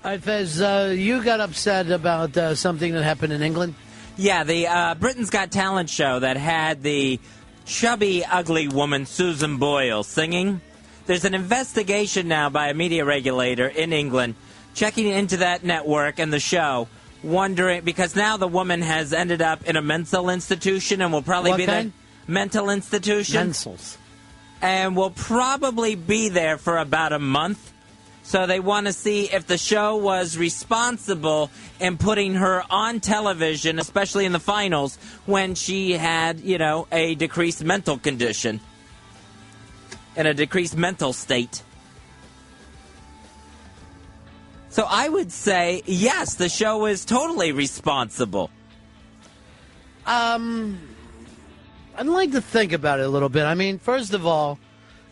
All right, Fez, you got upset about something that happened in England? Yeah, the Britain's Got Talent show that had the chubby, ugly woman Susan Boyle singing. There's an investigation now by a media regulator in England checking into that network and the show, wondering, because now the woman has ended up in a mental institution and will probably What be kind? there. Mental institution. Mensals. And will probably be there for about a month. So they want to see if the show was responsible in putting her on television, especially in the finals, when she had, a decreased mental condition. In a decreased mental state. So I would say, yes, the show is totally responsible. I'd like to think about it a little bit. I mean, first of all,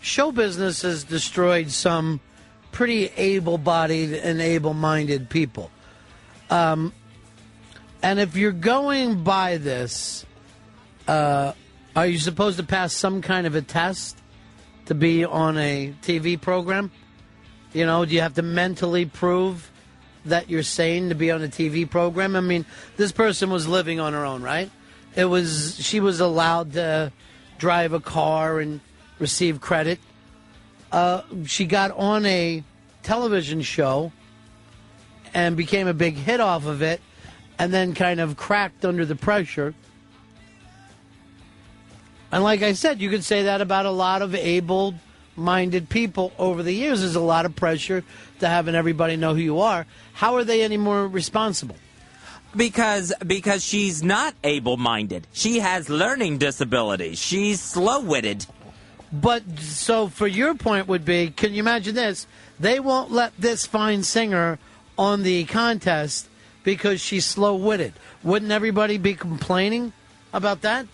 show business has destroyed some pretty able-bodied and able-minded people. And if you're going by this, are you supposed to pass some kind of a test to be on a TV program? Do you have to mentally prove that you're sane to be on a TV program? I mean, this person was living on her own, right? She was allowed to drive a car and receive credit. She got on a television show and became a big hit off of it, and then kind of cracked under the pressure. And like I said, you could say that about a lot of able-minded people over the years. There's a lot of pressure to having everybody know who you are. How are they any more responsible? Because she's not able-minded. She has learning disabilities. She's slow-witted. But, so for your point would be, can you imagine this? They won't let this fine singer on the contest because she's slow-witted. Wouldn't everybody be complaining about that?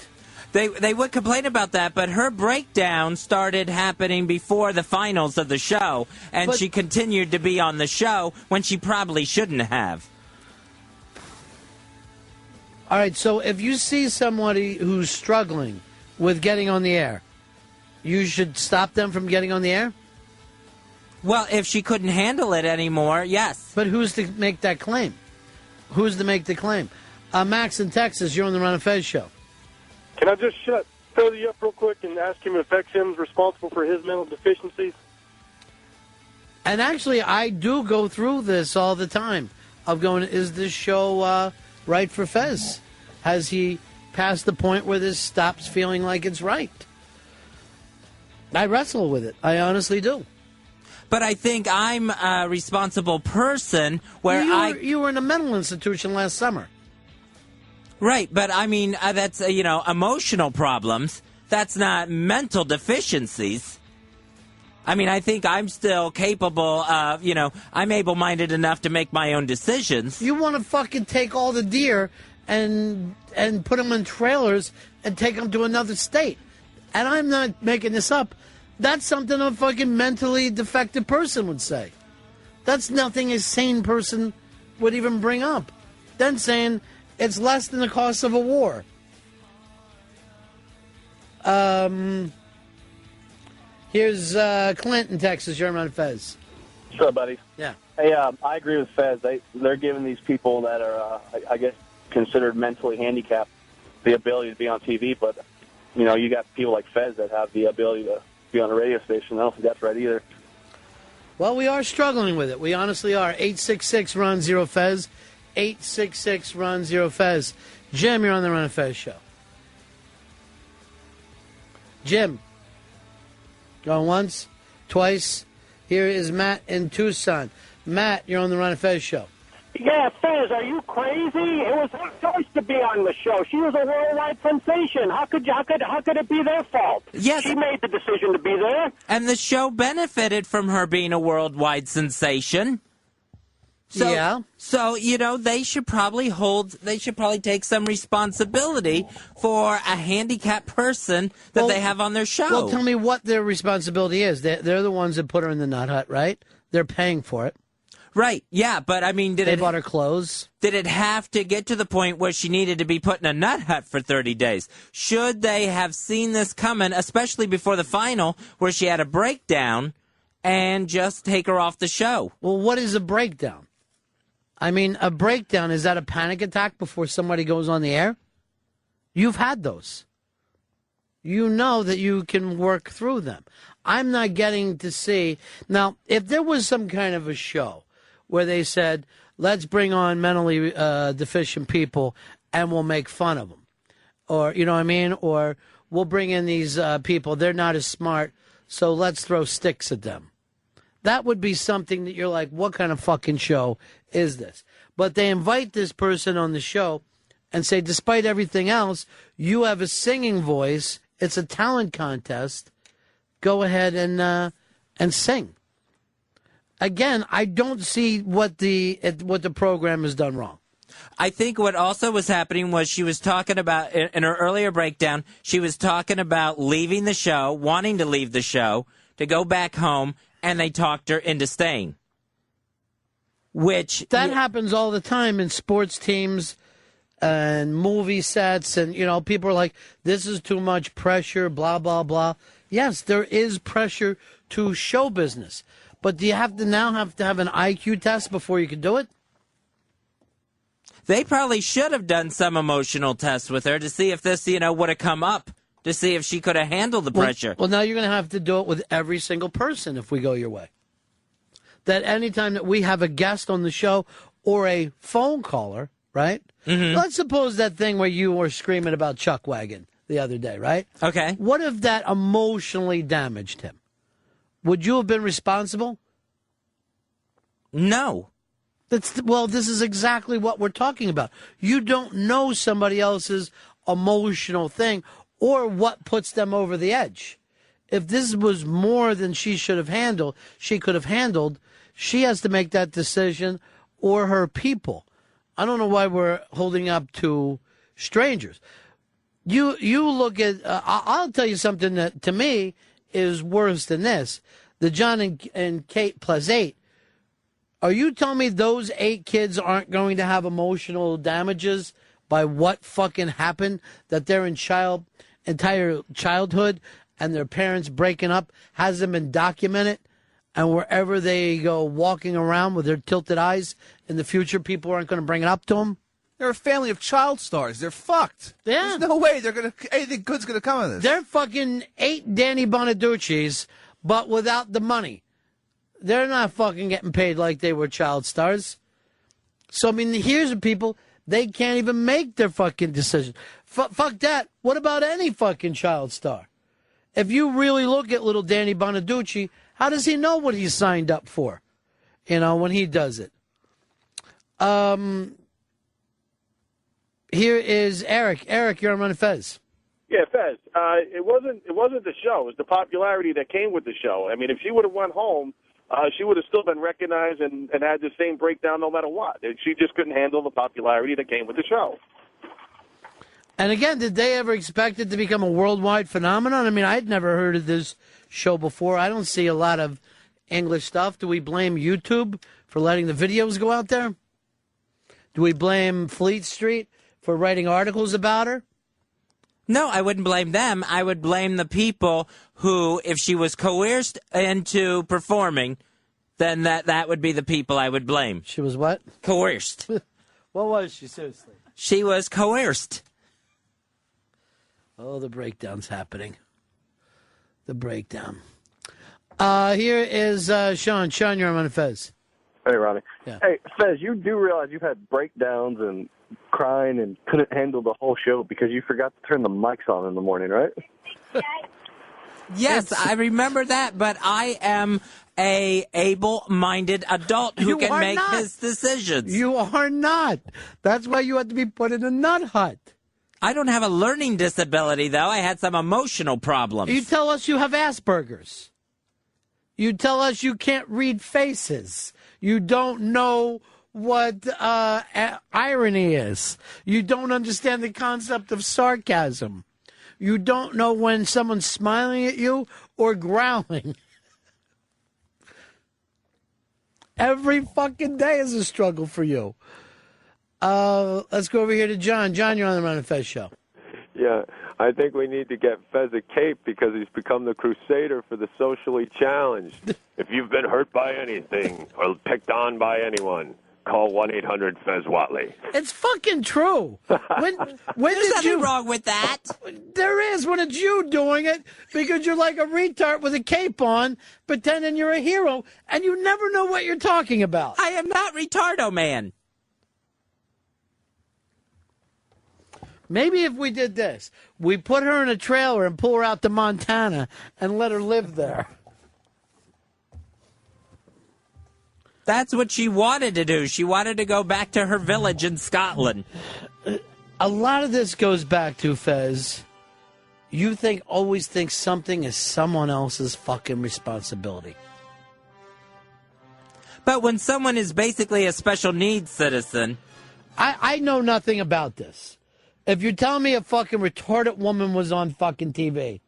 They would complain about that, but her breakdown started happening before the finals of the show, and she continued to be on the show when she probably shouldn't have. All right, so if you see somebody who's struggling with getting on the air, you should stop them from getting on the air? Well, if she couldn't handle it anymore, yes. But who's to make that claim? Who's to make the claim? Max in Texas, you're on the Ron and Fez show. Can I just throw you up real quick and ask him if XM's responsible for his mental deficiencies? And actually, I do go through this all the time of going, is this show right for Fez? Has he passed the point where this stops feeling like it's right? I wrestle with it. I honestly do. But I think I'm a responsible person where You were in a mental institution last summer. Right, but I mean, that's, emotional problems. That's not mental deficiencies. I mean, I think I'm still capable of, I'm able-minded enough to make my own decisions. You want to fucking take all the deer and put them in trailers and take them to another state. And I'm not making this up. That's something a fucking mentally defective person would say. That's nothing a sane person would even bring up. Then saying it's less than the cost of a war. Here's Clint in Texas. You're on Fez. Sure, buddy. Yeah. Hey, I agree with Fez. They're giving these people that are, I guess, considered mentally handicapped the ability to be on TV, but you got people like Fez that have the ability to be on a radio station. I don't think that's right either. Well, we are struggling with it. We honestly are. 866-RON-0-FEZ. 866-RON-0-FEZ. Jim, you're on the Ron and Fez show. Jim. Going once, twice. Here is Matt in Tucson. Matt, you're on the Ron and Fez show. Yeah, Fez, are you crazy? It was her choice to be on the show. She was a worldwide sensation. How could it be their fault? Yes. She made the decision to be there. And the show benefited from her being a worldwide sensation. So, yeah. So, they should probably take some responsibility for a handicapped person that they have on their show. Well, tell me what their responsibility is. They're the ones that put her in the nut hut, right? They're paying for it. Right, yeah, but I mean, they bought her clothes? Did it have to get to the point where she needed to be put in a nut hut for 30 days? Should they have seen this coming, especially before the final, where she had a breakdown, and just take her off the show? Well, what is a breakdown? I mean, a breakdown, is that a panic attack before somebody goes on the air? You've had those. You know that you can work through them. I'm not getting to see. Now, if there was some kind of a show where they said, let's bring on mentally deficient people and we'll make fun of them. Or, you know what I mean? Or we'll bring in these people. They're not as smart, so let's throw sticks at them. That would be something that you're like, what kind of fucking show is this? But they invite this person on the show and say, despite everything else, you have a singing voice. It's a talent contest. Go ahead and sing. Again, I don't see what the program has done wrong. I think what also was happening was she was talking about, in her earlier breakdown, she was talking about leaving the show, wanting to leave the show, to go back home, and they talked her into staying. That happens all the time in sports teams and movie sets, and, you know, people are like, this is too much pressure, blah, blah, blah. Yes, there is pressure to show business, but do you have to have an IQ test before you can do it? They probably should have done some emotional tests with her to see if this, would have come up, to see if she could have handled the pressure. Well, now you're going to have to do it with every single person if we go your way. That anytime that we have a guest on the show or a phone caller, right? Mm-hmm. Let's suppose that thing where you were screaming about Chuck Wagon the other day, right? Okay. What if that emotionally damaged him? Would you have been responsible? No. This is exactly what we're talking about. You don't know somebody else's emotional thing or what puts them over the edge. If this was more than she could have handled, she has to make that decision, or her people. I don't know why we're holding up to strangers. You look at, I'll tell you something that to me is worse than this. The John and Kate +8. Are you telling me those 8 kids aren't going to have emotional damages by what fucking happened, that their entire childhood and their parents breaking up hasn't been documented, and wherever they go walking around with their tilted eyes in the future, people aren't going to bring it up to them? They're a family of child stars. They're fucked. Yeah. There's no way anything good's going to come of this. They're fucking 8 Danny Bonaducci's, but without the money. They're not fucking getting paid like they were child stars. So, I mean, here's the people, they can't even make their fucking decision. Fuck that. What about any fucking child star? If you really look at little Danny Bonaducci, how does he know what he signed up for? When he does it. Here is Eric. Eric, you're on Run Fez. Yeah, Fez. It wasn't the show. It was the popularity that came with the show. I mean, if she would have went home, she would have still been recognized and had the same breakdown no matter what. She just couldn't handle the popularity that came with the show. And again, did they ever expect it to become a worldwide phenomenon? I mean, I'd never heard of this show before. I don't see a lot of English stuff. Do we blame YouTube for letting the videos go out there? Do we blame Fleet Street for writing articles about her? No, I wouldn't blame them. I would blame the people who, if she was coerced into performing, then that would be the people I would blame. She was what? Coerced. What was she, seriously? She was coerced. Oh, the breakdown's happening. The breakdown. Here is Sean. Sean, you're on Fez. Hey, Ronnie. Yeah. Hey, Fez, you do realize you've had breakdowns and crying and couldn't handle the whole show because you forgot to turn the mics on in the morning, right? Yes, I remember that, but I am a able-minded adult who can make his decisions. You are not. That's why you had to be put in a nut hut. I don't have a learning disability, though. I had some emotional problems. You tell us you have Asperger's. You tell us you can't read faces. You don't know what irony is. You don't understand the concept of sarcasm. You don't know when someone's smiling at you or growling. Every fucking day is a struggle for you. Let's go over here to John. John, you're on the Ron and Fez show. Yeah, I think we need to get Fez a cape because he's become the crusader for the socially challenged. If you've been hurt by anything or picked on by anyone, call 1-800-FEZ-WATLEY. It's fucking true. When There's did nothing you? wrong with that. There is when it's you doing it because you're like a retard with a cape on, pretending you're a hero, and you never know what you're talking about. I am not retardo man. Maybe if we did this, we put her in a trailer and pull her out to Montana and let her live there. That's what she wanted to do. She wanted to go back to her village in Scotland. A lot of this goes back to, Fez, you always think something is someone else's fucking responsibility. But when someone is basically a special needs citizen... I know nothing about this. If you're telling me a fucking retarded woman was on fucking TV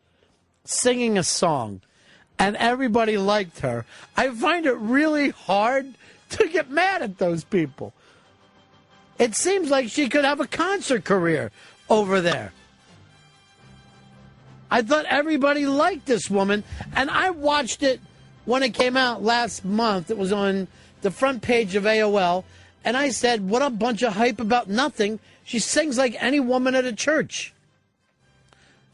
singing a song and everybody liked her, I find it really hard to get mad at those people. It seems like she could have a concert career over there. I thought everybody liked this woman, and I watched it when it came out last month. It was on the front page of AOL, and I said, what a bunch of hype about nothing. She sings like any woman at a church.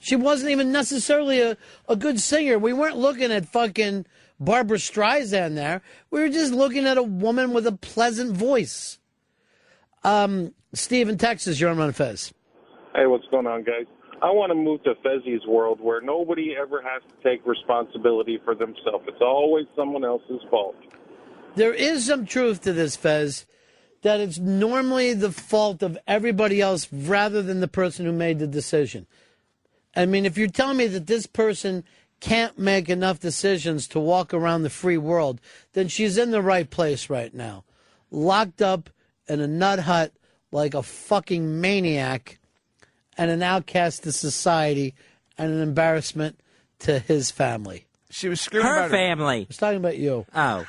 She wasn't even necessarily a good singer. We weren't looking at fucking Barbara Streisand there. We were just looking at a woman with a pleasant voice. Steve in Texas, you're on Run Fez. Hey, what's going on, guys? I want to move to Fezzi's world where nobody ever has to take responsibility for themselves. It's always someone else's fault. There is some truth to this, Fez, that it's normally the fault of everybody else rather than the person who made the decision. I mean, if you're telling me that this person can't make enough decisions to walk around the free world, then she's in the right place right now. Locked up in a nut hut like a fucking maniac and an outcast to society and an embarrassment to his family. She was screaming Her about family. I was talking about you. Oh.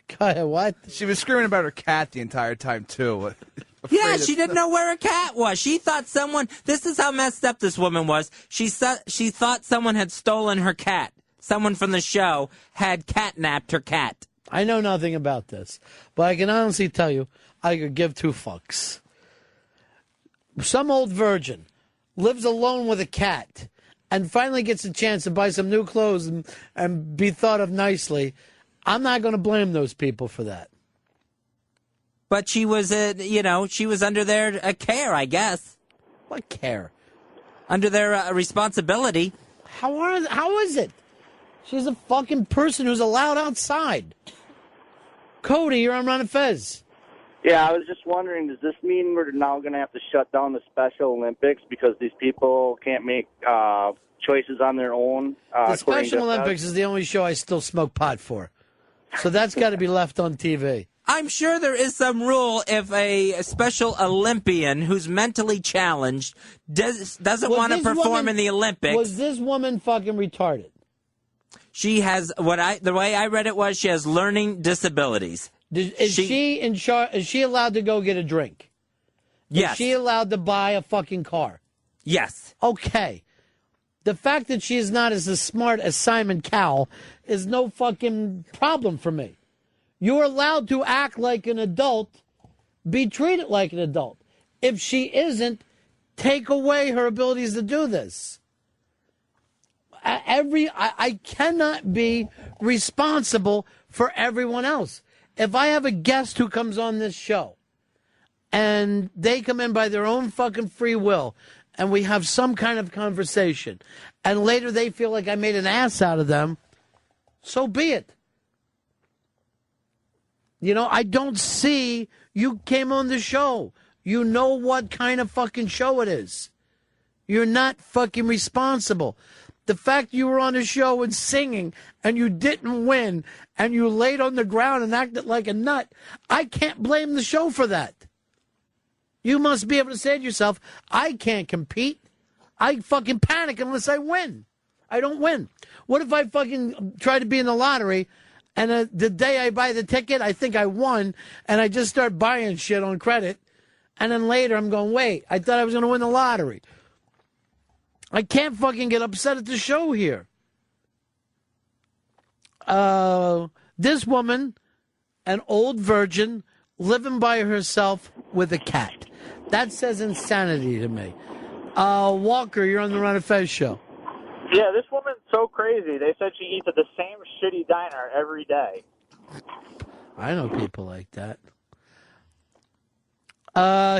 Go ahead, what? She was screaming about her cat the entire time, too. Yeah, she didn't know where her cat was. She thought someone... This is how messed up this woman was. She thought someone had stolen her cat. Someone from the show had catnapped her cat. I know nothing about this, but I can honestly tell you I could give two fucks. Some old virgin lives alone with a cat and finally gets a chance to buy some new clothes and be thought of nicely. I'm not going to blame those people for that. But she was, she was under their care, I guess. What care? Under their responsibility. How is it? She's a fucking person who's allowed outside. Cody, you're on Ron and Fez. Yeah, I was just wondering, does this mean we're now going to have to shut down the Special Olympics because these people can't make choices on their own? The Special Olympics is the only show I still smoke pot for. So that's got to be left on TV. I'm sure there is some rule if a Special Olympian who's mentally challenged doesn't want to perform in the Olympics. Was this woman fucking retarded? She has the way I read it was she has learning disabilities. Is she in charge? Is she allowed to go get a drink? Yes. Is she allowed to buy a fucking car? Yes. Okay. The fact that she is not as smart as Simon Cowell is no fucking problem for me. You're allowed to act like an adult, be treated like an adult. If she isn't, take away her abilities to do this. I cannot be responsible for everyone else. If I have a guest who comes on this show and they come in by their own fucking free will and we have some kind of conversation and later they feel like I made an ass out of them, so be it. You know, I don't see you came on the show. You know what kind of fucking show it is. You're not fucking responsible. The fact you were on a show and singing and you didn't win and you laid on the ground and acted like a nut, I can't blame the show for that. You must be able to say to yourself, I can't compete. I fucking panic unless I win. I don't win. What if I fucking try to be in the lottery and the day I buy the ticket, I think I won and I just start buying shit on credit and then later I'm going, wait, I thought I was going to win the lottery. I can't fucking get upset at the show here. This woman an old virgin living by herself with a cat. That says insanity to me. Walker, you're on the Ron and Fez show. Yeah, this woman's so crazy. They said she eats at the same shitty diner every day. I know people like that.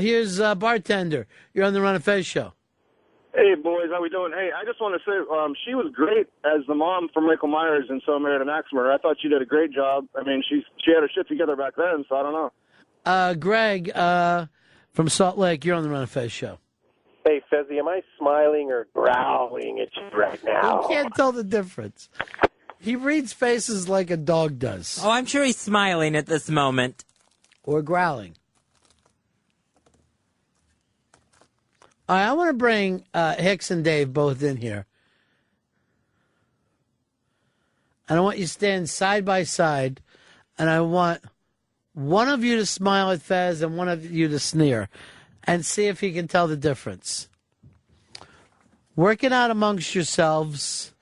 Here's Bartender. You're on the Ron and Fez show. Hey, boys, how we doing? Hey, I just want to say she was great as the mom from Michael Myers and So Married an Axe Murderer. I thought she did a great job. I mean, she had her shit together back then, so I don't know. Greg from Salt Lake, you're on the Ron and Fez show. Hey, Fezzy, am I smiling or growling at you right now? You can't tell the difference. He reads faces like a dog does. Oh, I'm sure he's smiling at this moment. Or growling. All right, I want to bring Hicks and Dave both in here. And I want you to stand side by side. And I want one of you to smile at Fez and one of you to sneer. And see if he can tell the difference. Work it out amongst yourselves.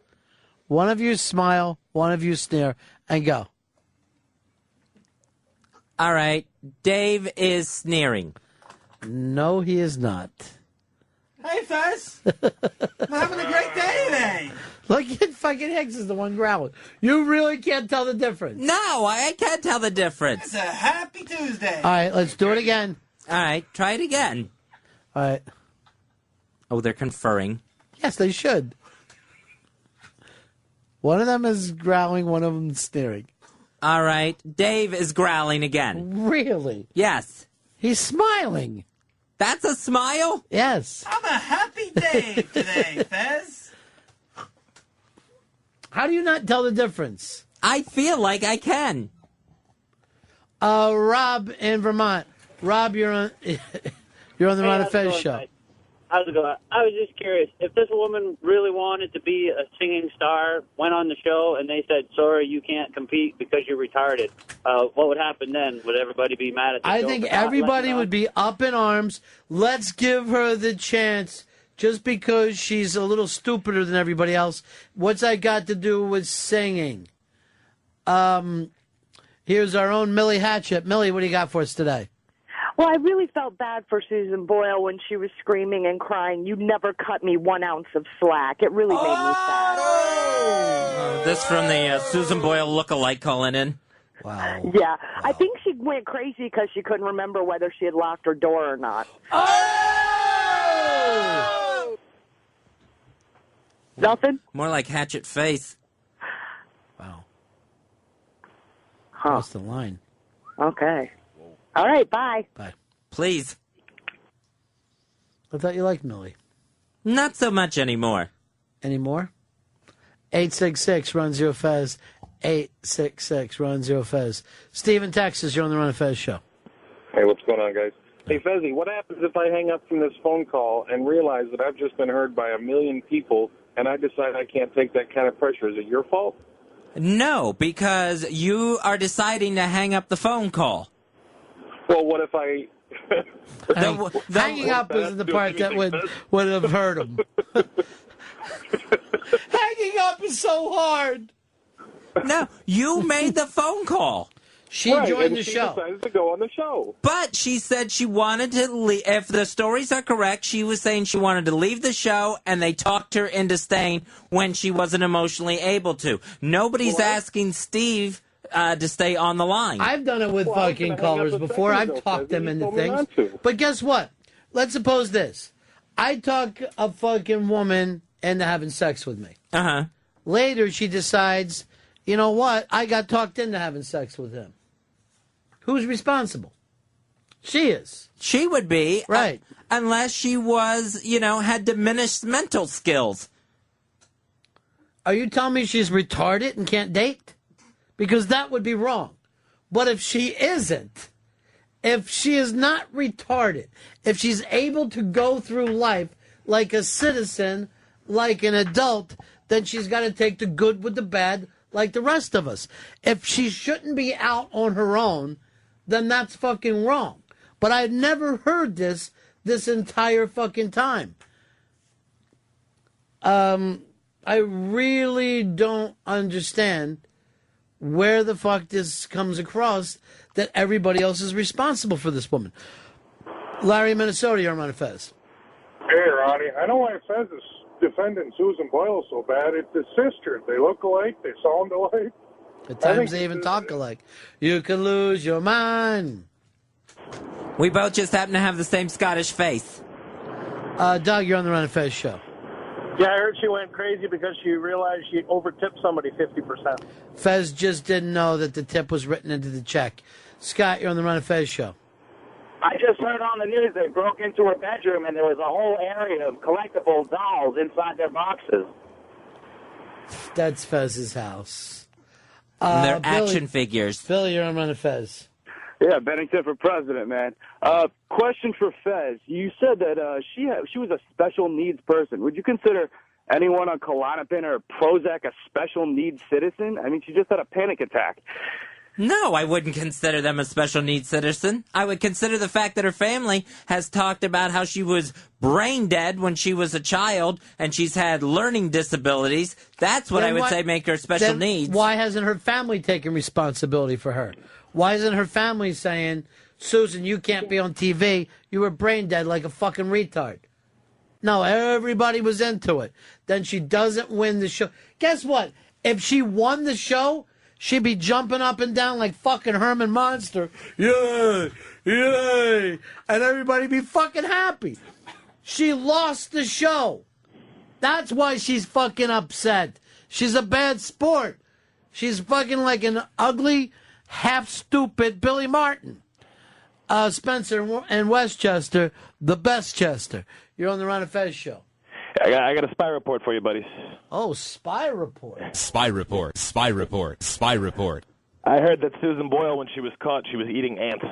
One of you smile, one of you sneer, and go. All right. Dave is sneering. No, he is not. Hey, Fez. I'm having a great day today. Look at fucking Hicks is the one growling. You really can't tell the difference. No, I can't tell the difference. It's a happy Tuesday. All right, let's do it again. All right, try it again. All right. Oh, they're conferring. Yes, they should. One of them is growling, one of them is sneering. All right, Dave is growling again. Really? Yes. He's smiling. That's a smile? Yes. I'm a happy day today, Fez. How do you not tell the difference? I feel like I can. Rob in Vermont. Rob, you're on you're on the Ron and Fez show. How's it going? I was just curious. If this woman really wanted to be a singing star, went on the show, and they said, sorry, you can't compete because you're retarded, what would happen then? Would everybody be mad at the I show think for not everybody letting her would be up in arms. Let's give her the chance just because she's a little stupider than everybody else. What's that got to do with singing? Here's our own Millie Hatchett. Millie, what do you got for us today? Well, I really felt bad for Susan Boyle when she was screaming and crying, you never cut me 1 ounce of slack. It really made me sad. This from the Susan Boyle lookalike calling in. Wow. Yeah. I think she went crazy because she couldn't remember whether she had locked her door or not. Oh! Nothing? More like Hatchet Face. Wow. Huh. Cross the line. Okay. All right, bye. Bye. Please. I thought you liked Millie. Not so much anymore. Anymore? 866-RUN-0-FEZ. 866-RUN-0-FEZ. Steve in Texas, you're on the Run and Fez show. Hey, what's going on, guys? Hey, Fezzy, what happens if I hang up from this phone call and realize that I've just been heard by 1 million people and I decide I can't take that kind of pressure? Is it your fault? No, because you are deciding to hang up the phone call. Well, what if I... Hanging up is the part that would have hurt him. Hanging up is so hard. No, you made the phone call. She joined the show. She decided to go on the show. But she said she wanted to leave. If the stories are correct, she was saying she wanted to leave the show, and they talked her into staying when she wasn't emotionally able to. Nobody's asking Steve to stay on the line. I've done it with fucking callers before. I've talked them into things. But guess what? Let's suppose this. I talk a fucking woman into having sex with me. Uh-huh. Later, she decides, you know what? I got talked into having sex with him. Who's responsible? She is. She would be. Right. Unless she was, had diminished mental skills. Are you telling me she's retarded and can't date? Because that would be wrong. But if she isn't, if she is not retarded, if she's able to go through life like a citizen, like an adult, then she's got to take the good with the bad like the rest of us. If she shouldn't be out on her own, then that's fucking wrong. But I've never heard this entire fucking time. I really don't understand where the fuck this comes across that everybody else is responsible for this woman. Larry, Minnesota, you're on Fez. Hey, Ronnie. I know why Fez is defending Susan Boyle so bad. It's his sister. They look alike. They sound alike. At times they even talk alike. You can lose your mind. We both just happen to have the same Scottish face. Doug, you're on the Ron and Fez show. Yeah, I heard she went crazy because she realized she overtipped somebody 50%. Fez just didn't know that the tip was written into the check. Scott, you're on the Ron and Fez show. I just heard on the news they broke into her bedroom and there was a whole area of collectible dolls inside their boxes. That's Fez's house. They're Billy, action figures. Billy, you're on Ron and Fez. Yeah, Bennington for president, man. Question for Fez. You said that she was a special needs person. Would you consider anyone on Klonopin or Prozac a special needs citizen? I mean, she just had a panic attack. No, I wouldn't consider them a special needs citizen. I would consider the fact that her family has talked about how she was brain dead when she was a child and she's had learning disabilities. That's what I would say make her special needs. Why hasn't her family taken responsibility for her? Why isn't her family saying, Susan, you can't be on TV. You were brain dead like a fucking retard. No, everybody was into it. Then she doesn't win the show. Guess what? If she won the show, she'd be jumping up and down like fucking Herman Monster. Yay! Yay! And everybody be fucking happy. She lost the show. That's why she's fucking upset. She's a bad sport. She's fucking like an ugly, half-stupid Billy Martin. Spencer and Westchester, the best Chester. You're on the Ron and Fez show. I got a spy report for you, buddies. Oh, spy report. Spy report. Spy report. Spy report. I heard that Susan Boyle, when she was caught, she was eating ants.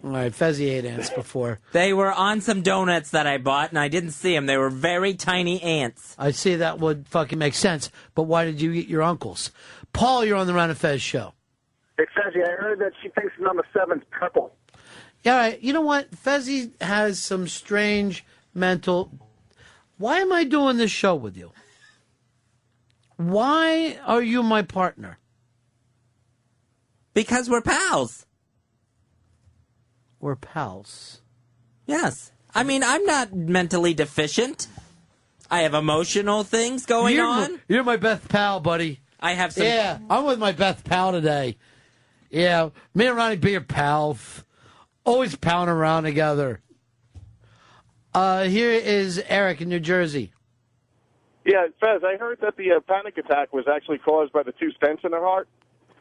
All right, Fezzy ate ants before. They were on some donuts that I bought, and I didn't see them. They were very tiny ants. I see that would fucking make sense, but why did you eat your uncle's? Paul, you're on the Ron and Fez show. Hey, Fezzy, I heard that she thinks number 7's purple. Yeah, all right. You know what? Fezzy has some strange mental... Why am I doing this show with you? Why are you my partner? Because we're pals. We're pals. Yes. I mean, I'm not mentally deficient. I have emotional things going on. You're my best pal, buddy. I have some... Yeah, I'm with my best pal today. Yeah, me and Ronnie be your pals. Always pounding around together. Here is Eric in New Jersey. Yeah, Fez, I heard that the panic attack was actually caused by the 2 stents in her heart.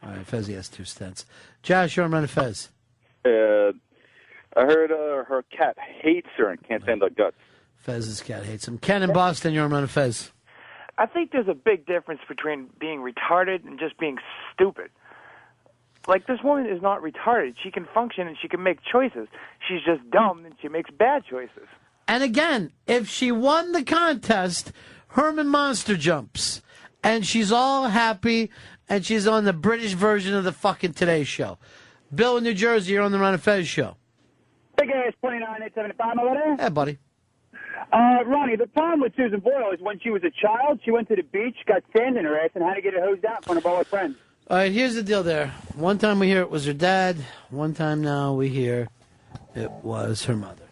All right, Fezzy has 2 stents. Josh, you're on Ron and Fez. I heard her cat hates her and can't stand her guts. Fez's cat hates him. Ken in Boston, you're on Ron and Fez. I think there's a big difference between being retarded and just being stupid. Like, this woman is not retarded. She can function and she can make choices. She's just dumb and she makes bad choices. And again, if she won the contest, Herman Monster jumps. And she's all happy, and she's on the British version of the fucking Today Show. Bill in New Jersey, you're on the Ron and Fez show. Hey guys, 29875 over there. Hey, buddy. Ronnie, the problem with Susan Boyle is when she was a child, she went to the beach, got sand in her ass, and had to get it hosed out in front of all her friends. All right, here's the deal there. One time we hear it was her dad. One time now we hear it was her mother.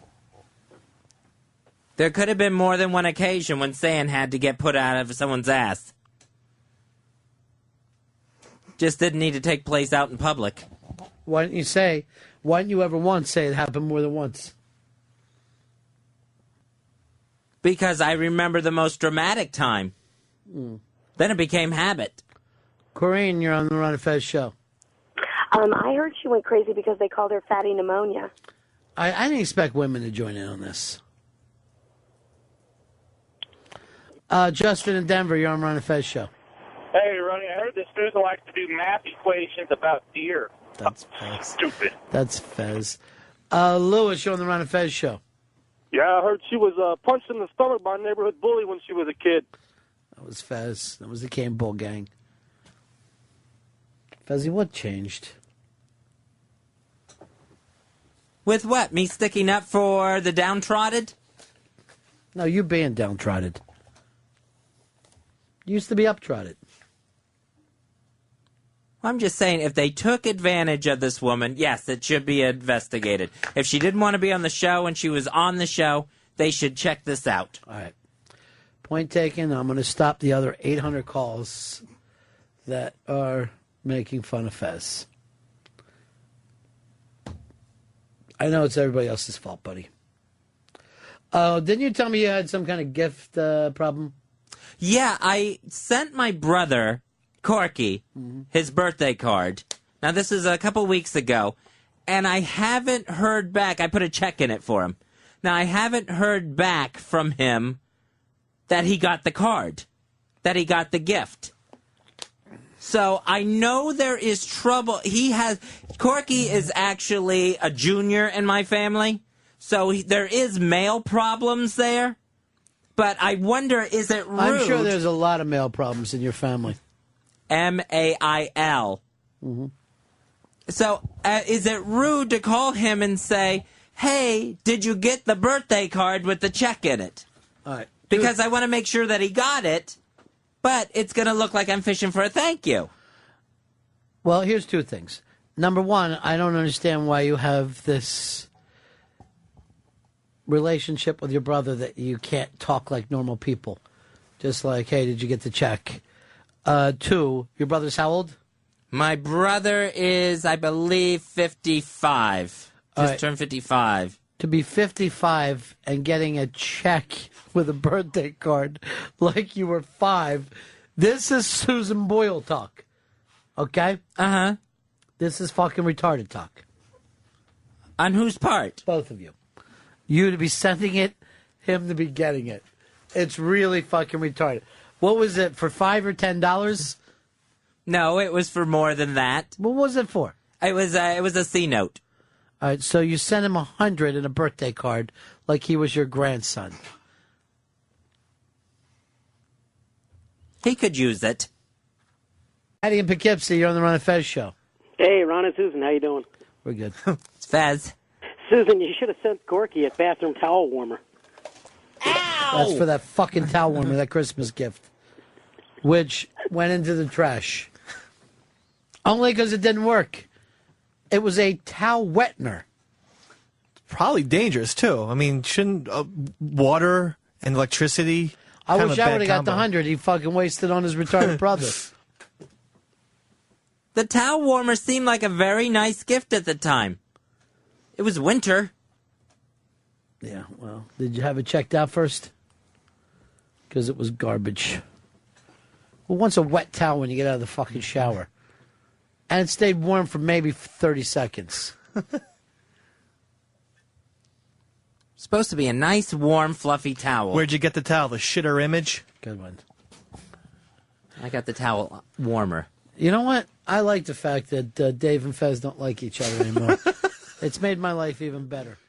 There could have been more than one occasion when sand had to get put out of someone's ass. Just didn't need to take place out in public. Why didn't you ever once say it happened more than once? Because I remember the most dramatic time. Then it became habit. Corinne, you're on the Ron and Fez show. I heard she went crazy because they called her fatty pneumonia. I didn't expect women to join in on this. Justin in Denver, you're on Ron and Fez show. Hey, Ronnie, I heard that Susan likes to do math equations about deer. That's Fez. Stupid. That's Fez. Lewis, you're on the Ron and Fez show. Yeah, I heard she was punched in the stomach by a neighborhood bully when she was a kid. That was Fez. That was the Cane Bull gang. Fezzy, what changed? With what? Me sticking up for the downtrodden? No, you being downtrodden. You used to be uptrodden. I'm just saying, if they took advantage of this woman, yes, it should be investigated. If she didn't want to be on the show and she was on the show, they should check this out. All right. Point taken. I'm going to stop the other 800 calls that are making fun of Fez. I know it's everybody else's fault, buddy. Didn't you tell me you had some kind of gift problem? Yeah, I sent my brother, Corky, his birthday card. Now, this is a couple weeks ago, and I haven't heard back. I put a check in it for him. Now, I haven't heard back from him that he got the card, that he got the gift. So I know there is trouble. Corky is actually a junior in my family, so there is mail problems there. But I wonder, is it rude? I'm sure there's a lot of mail problems in your family. M-A-I-L. Mm-hmm. So is it rude to call him and say, hey, did you get the birthday card with the check in it? All right. Because I want to make sure that he got it, but it's going to look like I'm fishing for a thank you. Well, here's two things. Number one, I don't understand why you have this relationship with your brother that you can't talk like normal people. Just like, hey, did you get the check? Two, your brother's how old? My brother is, I believe, 55. Just turned 55. To be 55 and getting a check with a birthday card like you were 5, this is Susan Boyle talk. Okay? Uh-huh. This is fucking retarded talk. On whose part? Both of you. You to be sending it, him to be getting it. It's really fucking retarded. What was it, for $5 or $10? No, it was for more than that. What was it for? It was a C note. All right, so you sent him 100 in a birthday card like he was your grandson. He could use it. Patty in Poughkeepsie, you're on the Ron and Fez show. Hey, Ron and Susan, how you doing? We're good. It's Fez. Susan, you should have sent Corky a bathroom towel warmer. That's for that fucking towel warmer, that Christmas gift, which went into the trash. Only because it didn't work. It was a towel wettener. Probably dangerous, too. I mean, shouldn't water and electricity... I wish I would have got the 100 he fucking wasted on his retarded brother. The towel warmer seemed like a very nice gift at the time. It was winter. Yeah, well, did you have it checked out first? Because it was garbage. Well, once a wet towel when you get out of the fucking shower. And it stayed warm for maybe 30 seconds. Supposed to be a nice, warm, fluffy towel. Where'd you get the towel? The shitter image? Good one. I got the towel warmer. You know what? I like the fact that Dave and Fez don't like each other anymore. It's made my life even better.